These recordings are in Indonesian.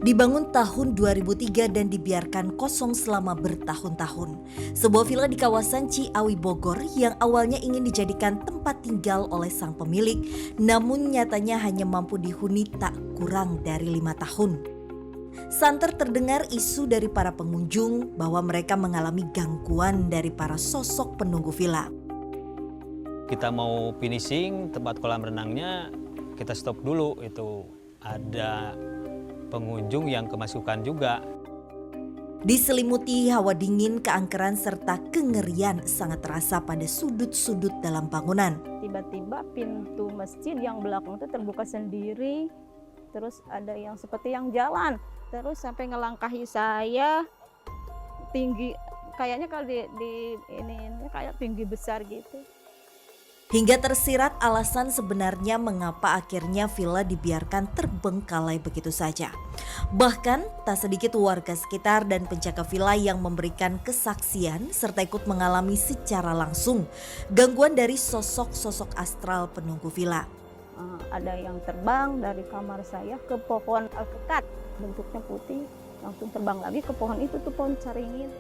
Dibangun tahun 2003 dan dibiarkan kosong selama bertahun-tahun. Sebuah villa di kawasan Ciawi Bogor yang awalnya ingin dijadikan tempat tinggal oleh sang pemilik, namun nyatanya hanya mampu dihuni tak kurang dari 5 tahun. Santer terdengar isu dari para pengunjung bahwa mereka mengalami gangguan dari para sosok penunggu villa. Kita mau finishing tempat kolam renangnya, kita stop dulu. Itu ada pengunjung yang kemasukan juga. Diselimuti hawa dingin, keangkeran serta kengerian sangat terasa pada sudut-sudut dalam bangunan. Tiba-tiba pintu masjid yang belakang itu terbuka sendiri, terus ada yang seperti yang jalan, terus sampai ngelangkahi saya tinggi, kayaknya kalau di ini kayak tinggi besar gitu. Hingga tersirat alasan sebenarnya mengapa akhirnya villa dibiarkan terbengkalai begitu saja. Bahkan tak sedikit warga sekitar dan penjaga villa yang memberikan kesaksian serta ikut mengalami secara langsung gangguan dari sosok-sosok astral penunggu villa. Ada yang terbang dari kamar saya ke pohon alpukat, bentuknya putih, langsung terbang lagi ke pohon itu tuh, pohon caringin.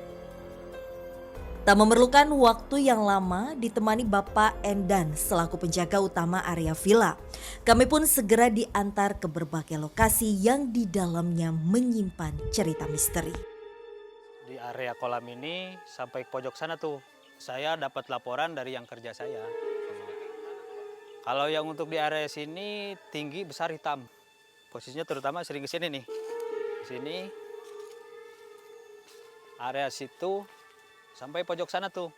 Tak memerlukan waktu yang lama ditemani Bapak Endan selaku penjaga utama area villa. Kami pun segera diantar ke berbagai lokasi yang di dalamnya menyimpan cerita misteri. Di area kolam ini sampai pojok sana tuh, saya dapat laporan dari yang kerja saya. Kalau yang untuk di area sini tinggi, besar, hitam. Posisinya terutama sering kesini nih. Sini, area situ, sampai pojok sana tuh.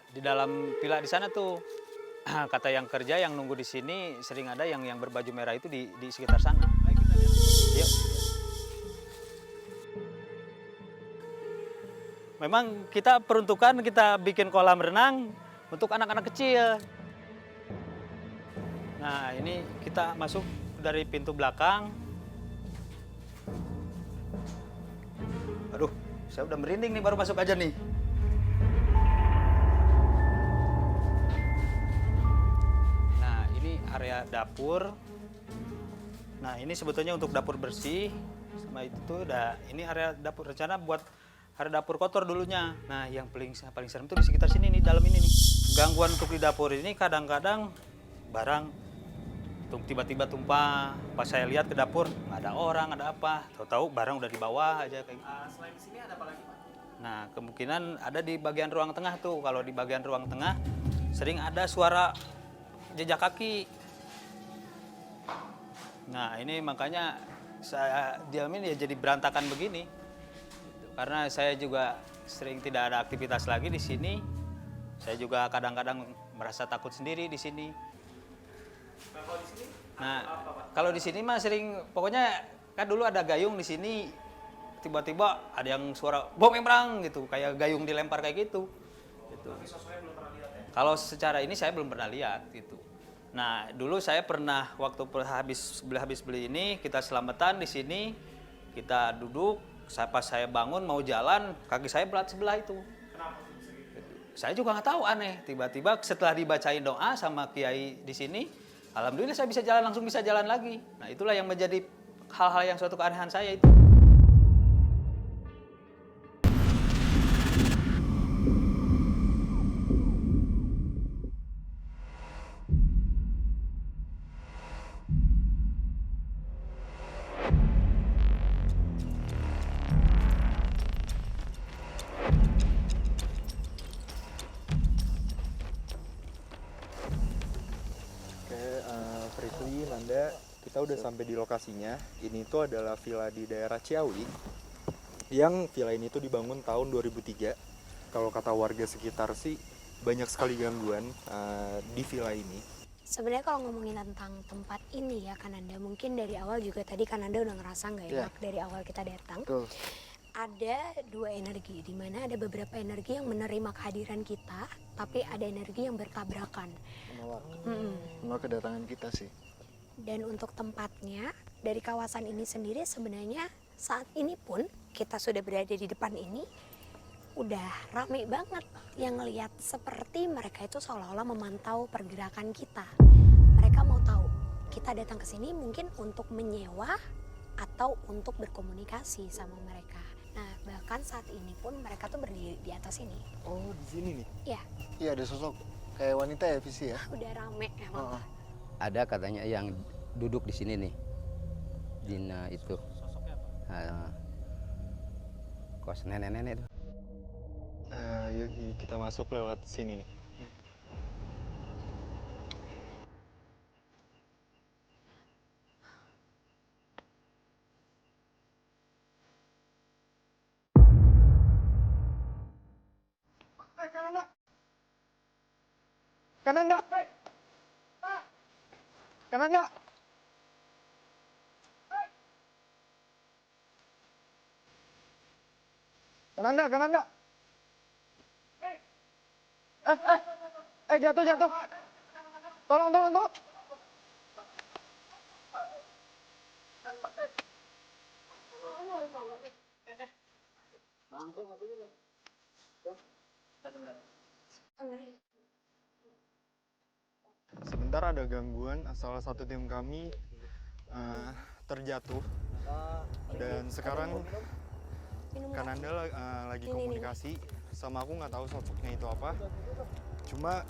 Di dalam villa di sana tuh. Kata yang kerja yang nunggu di sini sering ada yang berbaju merah itu di sekitar sana. Yuk. Memang kita peruntukan kita bikin kolam renang untuk anak-anak kecil. Nah, ini kita masuk dari pintu belakang. Aduh, saya udah merinding nih baru masuk aja nih. Nah, ini area dapur. Nah, ini sebetulnya untuk dapur bersih. Sama itu tuh udah, ini area dapur, rencana buat area dapur kotor dulunya. Nah, yang paling serem tuh di sekitar sini nih, dalam ini nih. Gangguan untuk di dapur ini kadang-kadang barang tiba-tiba tumpah. Pas saya lihat ke dapur, nggak ada orang, ada apa. Tahu-tahu barang udah di bawah aja kayak. Selain di sini ada apa lagi, Pak? Nah, kemungkinan ada di bagian ruang tengah tuh. Kalau di bagian ruang tengah sering ada suara jejak kaki. Nah, ini makanya saya diamin ya jadi berantakan begini. Karena saya juga sering tidak ada aktivitas lagi di sini. Saya juga kadang-kadang merasa takut sendiri di sini. Nah, kalau di sini mah sering, pokoknya kan dulu ada gayung di sini, tiba-tiba ada yang suara bom embrang gitu, kayak gayung dilempar kayak gitu. Tapi sosoknya belum pernah lihat ya? Kalau secara ini saya belum pernah lihat gitu. Nah, dulu saya pernah waktu habis beli ini, kita selamatan di sini, kita duduk, pas saya bangun mau jalan, kaki saya berat sebelah itu. Kenapa? Saya juga nggak tahu, aneh. Tiba-tiba setelah dibacain doa sama kiai di sini, alhamdulillah saya langsung bisa jalan lagi. Nah, itulah yang menjadi hal-hal yang suatu keanehan saya itu. Prithvi, Nanda, kita udah sampai di lokasinya. Ini tuh adalah villa di daerah Ciawi. Yang villa ini tuh dibangun tahun 2003. Kalau kata warga sekitar sih banyak sekali gangguan di villa ini. Sebenarnya kalau ngomongin tentang tempat ini ya Kananda, mungkin dari awal juga tadi Kananda udah ngerasa nggak enak dari awal kita datang. Betul. Ada dua energi, di mana ada beberapa energi yang menerima kehadiran kita, tapi ada energi yang bertabrakan. Menolak kedatangan kita sih. Dan untuk tempatnya, dari kawasan ini sendiri sebenarnya saat ini pun kita sudah berada di depan ini, udah rame banget yang ngelihat seperti mereka itu seolah-olah memantau pergerakan kita. Mereka mau tahu kita datang ke sini mungkin untuk menyewa atau untuk berkomunikasi sama mereka. Nah, bahkan saat ini pun mereka tuh berdiri di atas ini. Oh, di sini nih. Ya, Iya, ada sosok kayak wanita ya, Visi ya? udah rame emang. Heeh. Ada katanya yang duduk di sini nih, Dina itu. Kos nenek-nenek itu. Yuk kita masuk lewat sini nih. Kananda! Kananda! Kananda! Jatuh! Tolong! Sebentar ada gangguan, salah satu tim kami terjatuh dan sekarang Minum Kananda lagi Ini. komunikasi sama aku, nggak tahu sosoknya itu apa. Cuma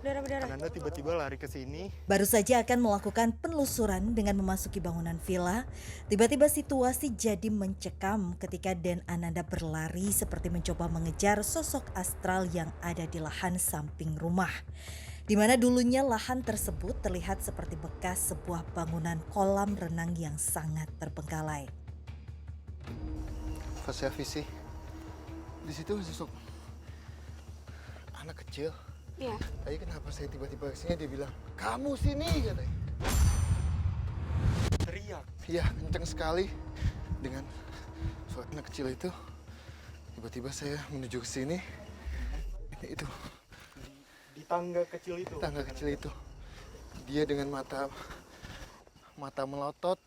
berdarah. Kananda tiba-tiba lari ke sini. Baru saja akan melakukan penelusuran dengan memasuki bangunan villa, tiba-tiba situasi jadi mencekam ketika Den Ananda berlari seperti mencoba mengejar sosok astral yang ada di lahan samping rumah. Di mana dulunya lahan tersebut terlihat seperti bekas sebuah bangunan kolam renang yang sangat terbengkalai. Pas ya, Visi. Di situ sosok anak kecil. Iya. Tadi kenapa saya tiba-tiba kesini dia bilang, kamu sini katanya. Teriak. Iya, kenceng sekali dengan suara anak kecil itu. Tiba-tiba saya menuju ke sini. Itu Di tangga kecil itu. tangga kecil itu. Dia dengan mata melotot,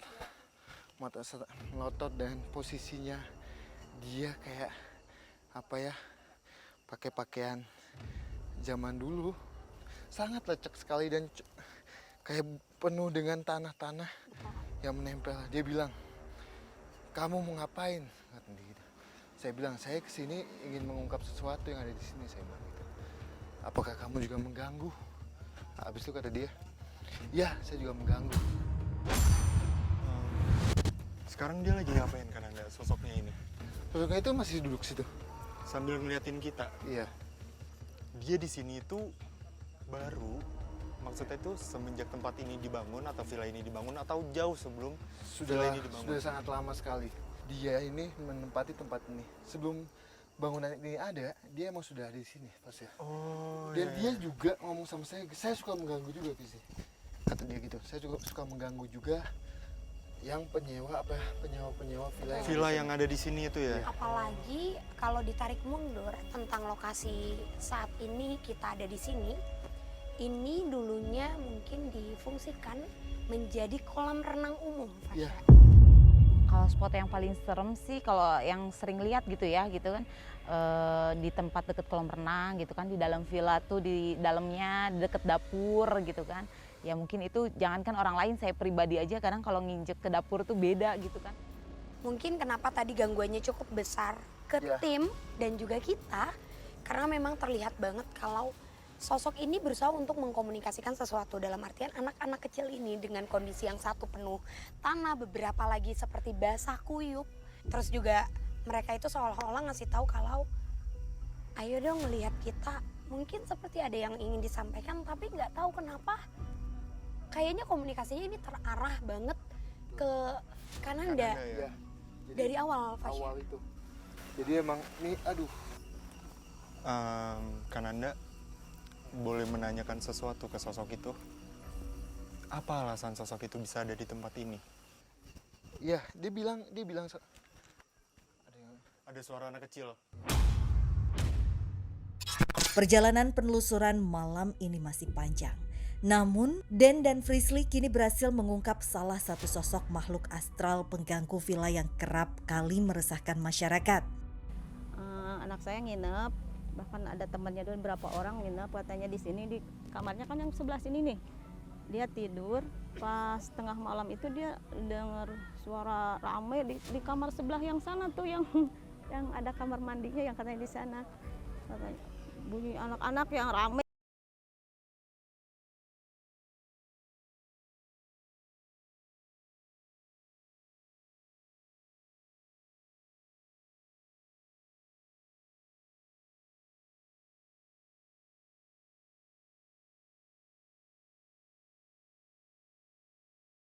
dan posisinya dia kayak apa ya? Pakai pakaian zaman dulu. Sangat lecek sekali dan kayak penuh dengan tanah-tanah yang menempel. Dia bilang, "Kamu mau ngapain?" Kata dia gitu. Saya bilang, "Saya kesini ingin mengungkap sesuatu yang ada di sini." Saya bilang gitu. "Apakah kamu juga mengganggu?" Habis itu kata dia, "Ya, saya juga mengganggu." Sekarang dia lagi ngapain Kananda, sosoknya ini? Sosoknya itu masih duduk situ. Sambil ngeliatin kita. Iya. Dia di sini itu baru, maksudnya itu semenjak tempat ini dibangun atau villa ini dibangun atau jauh sebelum villa ini dibangun? Sudah sangat lama sekali. Dia ini menempati tempat ini. Sebelum bangunan ini ada, dia emang sudah ada di sini, Pas ya. Oh, Dan iya, dia iya. juga ngomong sama saya suka mengganggu juga, Visi. Kata dia gitu, saya juga suka mengganggu juga yang penyewa villa Villa yang ada di sini itu ya? Apalagi kalau ditarik mundur tentang lokasi saat ini kita ada di sini, ini dulunya mungkin difungsikan menjadi kolam renang umum, Fasya. Iya. Kalau spot yang paling serem sih kalau yang sering lihat gitu ya gitu kan, di tempat deket kolam renang gitu kan, di dalam villa tuh di dalamnya deket dapur gitu kan. Ya mungkin itu jangankan orang lain, saya pribadi aja kadang kalau nginjek ke dapur tuh beda gitu kan. Mungkin kenapa tadi gangguannya cukup besar ke Ya. tim dan juga kita, karena memang terlihat banget kalau sosok ini berusaha untuk mengkomunikasikan sesuatu, dalam artian anak-anak kecil ini dengan kondisi yang satu penuh tanah, beberapa lagi seperti basah kuyup. Terus juga mereka itu seolah-olah ngasih tahu kalau ayo dong melihat kita, mungkin seperti ada yang ingin disampaikan tapi nggak tahu kenapa. Kayaknya komunikasinya ini terarah banget ke Kananda Iya. Jadi, dari awal, Fasya. awal itu. Jadi emang ini aduh. Kananda boleh menanyakan sesuatu ke sosok itu? Apa alasan sosok itu bisa ada di tempat ini? Iya, dia bilang Ada suara anak kecil. Perjalanan penelusuran malam ini masih panjang. Namun, Den dan Frisley kini berhasil mengungkap salah satu sosok makhluk astral pengganggu villa yang kerap kali meresahkan masyarakat. Anak saya nginep, bahkan ada temannya dan berapa orang nginep katanya di sini, di kamarnya kan yang sebelah sini nih. Dia tidur, pas tengah malam itu dia dengar suara rame di kamar sebelah yang sana tuh, yang ada kamar mandinya yang katanya di sana. Katanya bunyi anak-anak yang rame.